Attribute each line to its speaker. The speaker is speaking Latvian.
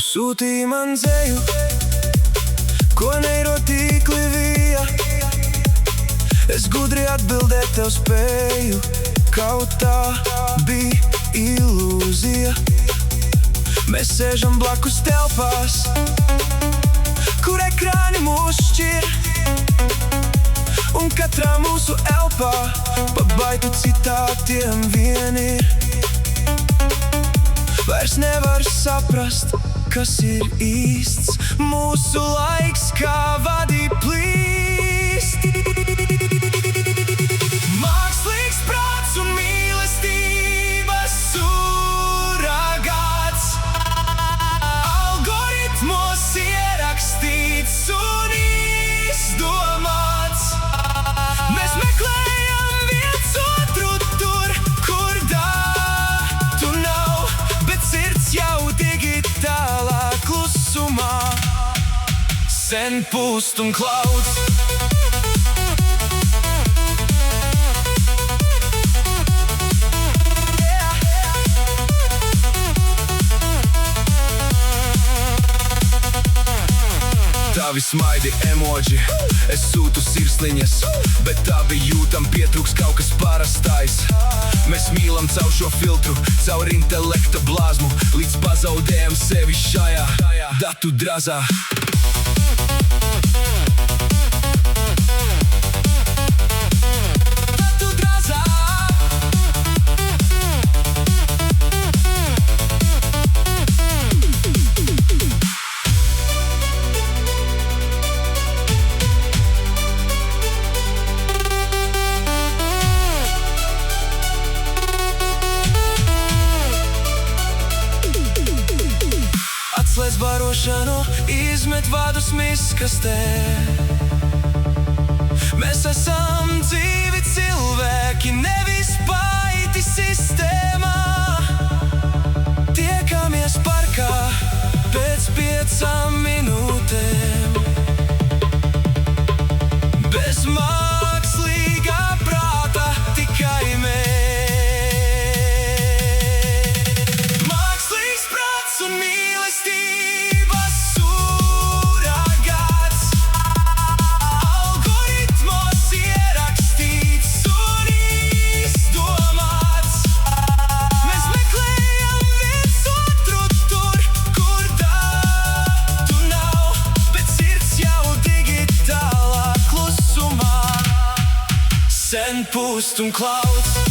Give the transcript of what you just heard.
Speaker 1: Sūtīja man dzēju, ko neirotīkli vija. Es gudri atbildēt tev spēju, kaut tā bija ilūzija. Mēs sēžam blakus telpās, kur ekrāni mūs šķir, un katrā mūsu elpā pa baitu citātiem vien ir. Vairs nevar saprast, kas ir īsts, mūsu laiks kā vadī plīst. Mākslīgs prāts un mīlestības suragāts, algoritmos ierakstīts un izdomāts. Mēs meklējam viens otru tur, kur datu nav, bet sirds jau digitālā klusumā sen pūst un klauds. Tavi smaidi emoji, es sūtu sirsniņas, bet tavi jūtam pietrūks kaut kas parastais. Mēs mīlam caur šo filtru, caur intelekta blāzmu, līdz pazaudējam sevi šajā datu drazā. Atslēdz barošanu, izmet vārdus miskastē. Mēs esam dzīvi cilvēki, nevis paiti sistēmā. Tiekamies parkā pēc 5 minūtēm. Bez mākslīgā prāta tikai mēs. Mākslīgs prāts un mīlestības suragāts, algoritmos ierakstīts un izdomāts. Mēs meklējam viens otru tur, kur datu nav, bet sirds jau digitālā klusumā sen pūst un klauds.